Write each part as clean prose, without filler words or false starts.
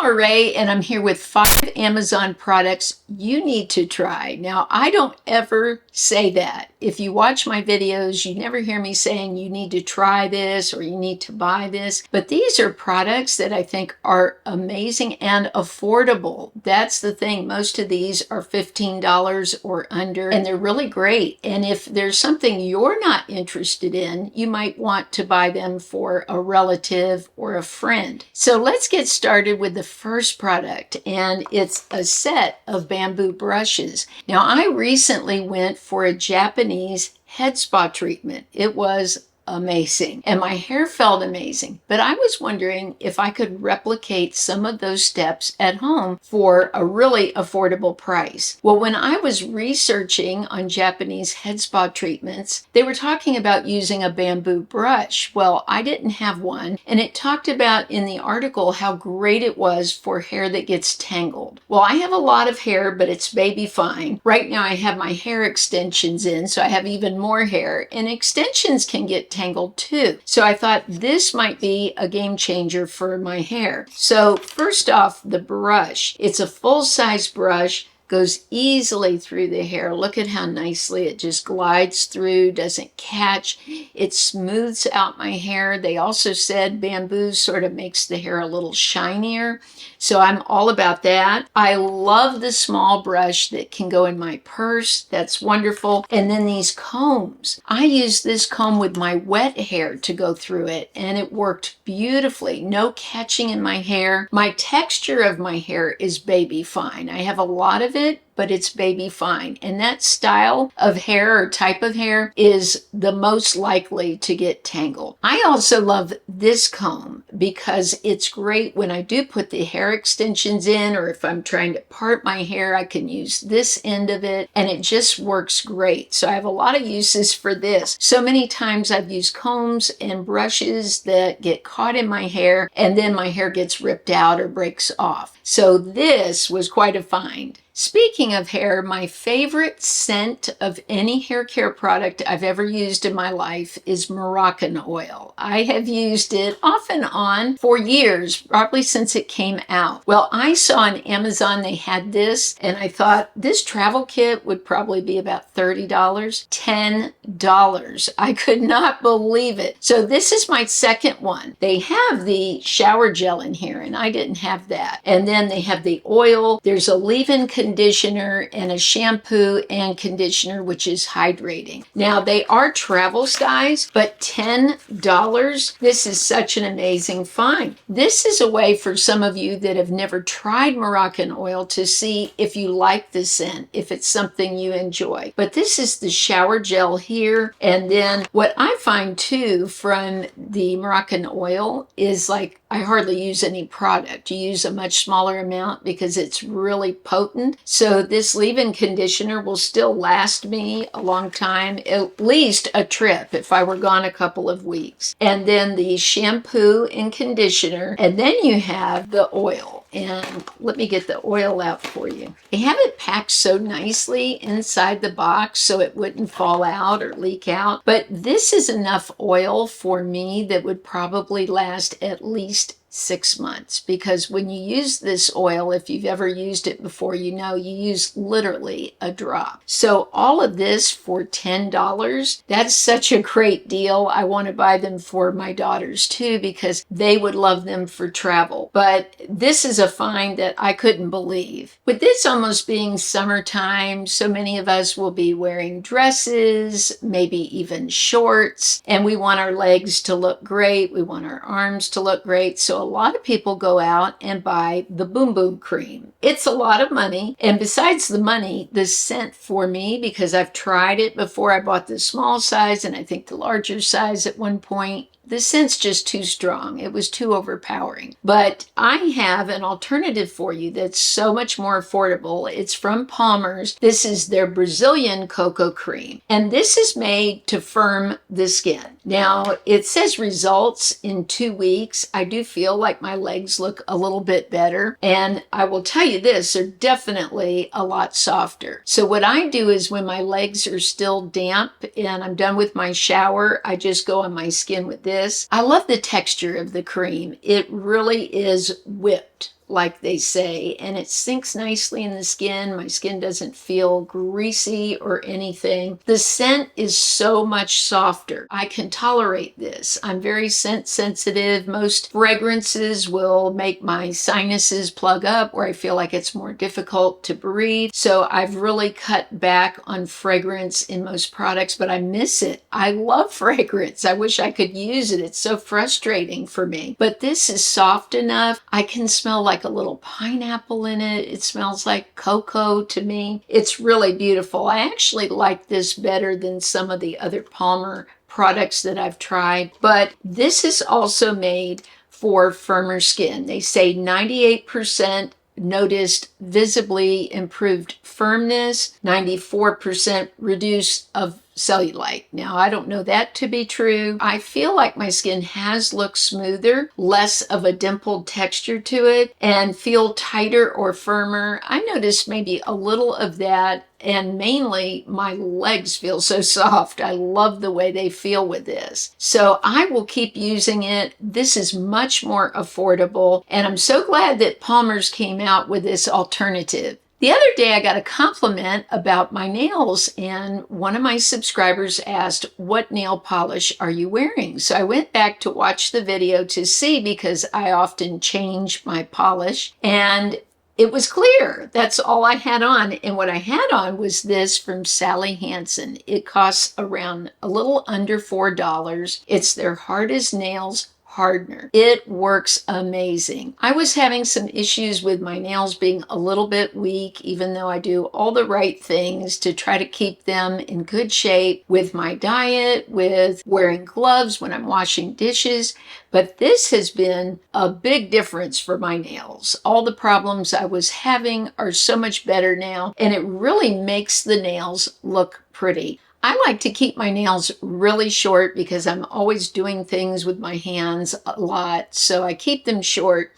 Laura Ray, and I'm here with 5 Amazon products you need to try. Now, I don't ever say that. If you watch my videos, you never hear me saying you need to try this or you need to buy this. But these are products that I think are amazing and affordable. That's the thing. Most of these are $15 or under, and they're really great. And if there's something you're not interested in, you might want to buy them for a relative or a friend. So let's get started with the first product, and it's a set of bamboo brushes. Now, I recently went for a Japanese head spa treatment. It was amazing, and my hair felt amazing, but I was wondering if I could replicate some of those steps at home for a really affordable price. Well, when I was researching on Japanese head spa treatments, they were talking about using a bamboo brush. Well, I didn't have one, and it talked about in the article how great it was for hair that gets tangled. Well, I have a lot of hair, but it's baby fine. Right now I have my hair extensions in, so I have even more hair, and extensions can get tangled too. So I thought this might be a game changer for my hair. So first off, the brush. It's a full-size brush, goes easily through the hair. Look at how nicely it just glides through, doesn't catch. It smooths out my hair. They also said bamboo sort of makes the hair a little shinier. So I'm all about that. I love the small brush that can go in my purse. That's wonderful. And then these combs. I use this comb with my wet hair to go through it, and it worked beautifully. No catching in my hair. My texture of my hair is baby fine. I have a lot of it, but it's baby fine. And that style of hair or type of hair is the most likely to get tangled. I also love this comb because it's great when I do put the hair extensions in, or if I'm trying to part my hair, I can use this end of it, and it just works great. So I have a lot of uses for this. So many times I've used combs and brushes that get caught in my hair, and then my hair gets ripped out or breaks off. So this was quite a find. Speaking of hair, my favorite scent of any hair care product I've ever used in my life is Moroccan oil. I have used it off and on for years, probably since it came out. Well, I saw on Amazon they had this, and I thought this travel kit would probably be about $30. $10. I could not believe it. So this is my second one. They have the shower gel in here, and I didn't have that. And then they have the oil. There's a leave-in conditioner and a shampoo and conditioner, which is hydrating. Now, they are travel size, but $10. This is such an amazing find. This is a way for some of you that have never tried Moroccan oil to see if you like the scent, if it's something you enjoy. But this is the shower gel here. And then what I find too from the Moroccan oil is like I hardly use any product. You use a much smaller amount because it's really potent. So this leave-in conditioner will still last me a long time, at least a trip if I were gone a couple of weeks. And then the shampoo and conditioner, and then you have the oil. And let me get the oil out for you. They have it packed so nicely inside the box so it wouldn't fall out or leak out. But this is enough oil for me that would probably last at least 6 months, because when you use this oil, if you've ever used it before, you know you use literally a drop. So all of this for $10, that's such a great deal. I want to buy them for my daughters too, because they would love them for travel. But this is a find that I couldn't believe. With this almost being summertime, so many of us will be wearing dresses, maybe even shorts, and we want our legs to look great. We want our arms to look great. So a lot of people go out and buy the Boom Boom cream. It's a lot of money. And besides the money, the scent for me, because I've tried it before, I bought the small size and I think the larger size at one point, the scent's just too strong. It was too overpowering. But I have an alternative for you that's so much more affordable. It's from Palmer's. This is their Brazilian cocoa cream. And this is made to firm the skin. Now, it says results in 2 weeks. I do feel like my legs look a little bit better. And I will tell you this, they're definitely a lot softer. So what I do is when my legs are still damp and I'm done with my shower, I just go on my skin with this. I love the texture of the cream. It really is whipped. like they say, and it sinks nicely in the skin. My skin doesn't feel greasy or anything. The scent is so much softer. I can tolerate this. I'm very scent sensitive. Most fragrances will make my sinuses plug up, where I feel like it's more difficult to breathe. So I've really cut back on fragrance in most products, but I miss it. I love fragrance. I wish I could use it. It's so frustrating for me. But this is soft enough. I can smell like a little pineapple in it. It smells like cocoa to me. It's really beautiful. I actually like this better than some of the other Palmer products that I've tried, but this is also made for firmer skin. They say 98% noticed visibly improved firmness, 94% reduce of cellulite. Now, I don't know that to be true. I feel like my skin has looked smoother, less of a dimpled texture to it, and feel tighter or firmer. I noticed maybe a little of that, and mainly my legs feel so soft. I love the way they feel with this. So I will keep using it. This is much more affordable, and I'm so glad that Palmer's came out with this alternative. The other day I got a compliment about my nails, and one of my subscribers asked, "What nail polish are you wearing?" So I went back to watch the video to see, because I often change my polish, and it was clear. That's all I had on. And what I had on was this from Sally Hansen. It costs around a little under $4. It's their Hard as Nails Hardener. It works amazing. I was having some issues with my nails being a little bit weak, even though I do all the right things to try to keep them in good shape with my diet, with wearing gloves when I'm washing dishes. But this has been a big difference for my nails. All the problems I was having are so much better now, and it really makes the nails look pretty. I like to keep my nails really short because I'm always doing things with my hands a lot, so I keep them short,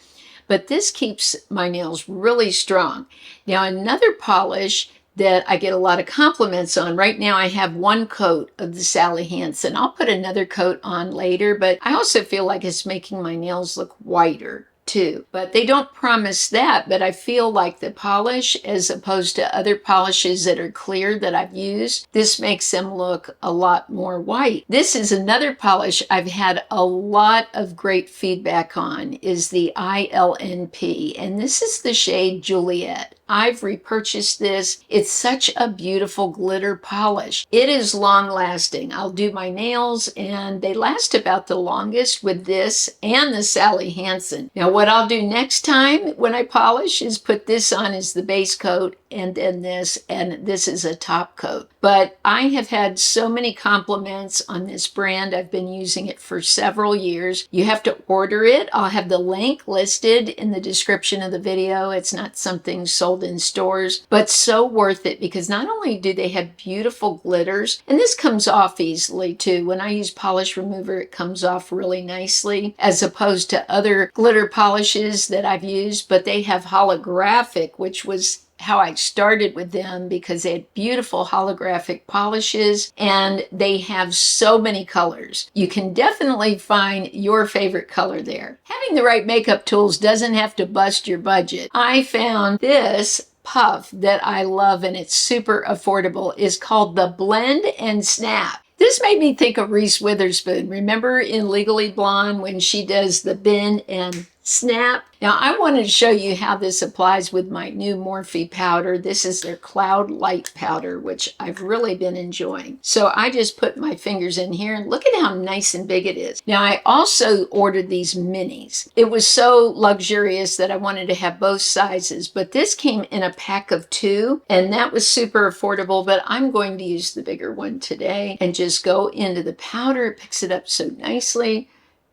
but this keeps my nails really strong. Now, another polish that I get a lot of compliments on, right now I have one coat of the Sally Hansen. I'll put another coat on later, but I also feel like it's making my nails look whiter too. But they don't promise that, but I feel like the polish, as opposed to other polishes that are clear that I've used, this makes them look a lot more white. This is another polish I've had a lot of great feedback on, is the ILNP, and this is the shade Juliet. I've repurchased this. It's such a beautiful glitter polish. It is long lasting. I'll do my nails and they last about the longest with this and the Sally Hansen. Now, what I'll do next time when I polish is put this on as the base coat, and then this, and this is a top coat. But I have had so many compliments on this brand. I've been using it for several years. You have to order it. I'll have the link listed in the description of the video. It's not something sold in stores, but so worth it, because not only do they have beautiful glitters, and this comes off easily too. When I use polish remover, it comes off really nicely, as opposed to other glitter polishes that I've used, but they have holographic, which was how I started with them, because they had beautiful holographic polishes and they have so many colors. You can definitely find your favorite color there. Having the right makeup tools doesn't have to bust your budget. I found this puff that I love, and it's super affordable. It's called the Blend and Snap. This made me think of Reese Witherspoon. Remember in Legally Blonde when she does the bend and snap? Now, I wanted to show you how this applies with my new Morphe powder. This is their Cloud Light powder, which I've really been enjoying. So I just put my fingers in here, and look at how nice and big it is. Now, I also ordered these minis. It was so luxurious that I wanted to have both sizes, but this came in a pack of 2, and that was super affordable, but I'm going to use the bigger one today and just go into the powder. It picks it up so nicely,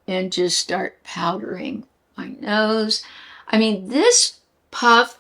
and just start powdering my nose. I mean, this puff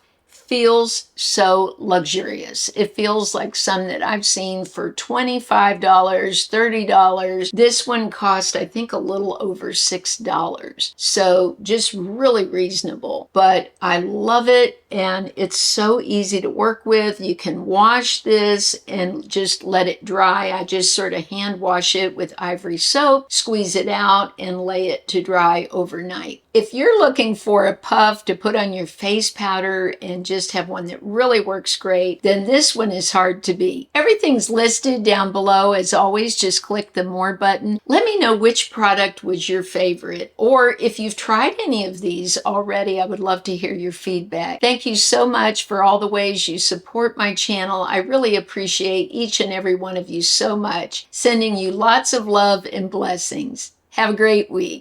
feels so luxurious. It feels like some that I've seen for $25, $30. This one cost, I think, a little over $6. So just really reasonable. But I love it, and it's so easy to work with. You can wash this and just let it dry. I just sort of hand wash it with Ivory soap, squeeze it out, and lay it to dry overnight. If you're looking for a puff to put on your face powder and just have one that really works great, then this one is hard to beat. Everything's listed down below. As always, just click the More button. Let me know which product was your favorite, or if you've tried any of these already, I would love to hear your feedback. Thank you so much for all the ways you support my channel. I really appreciate each and every one of you so much. Sending you lots of love and blessings. Have a great week.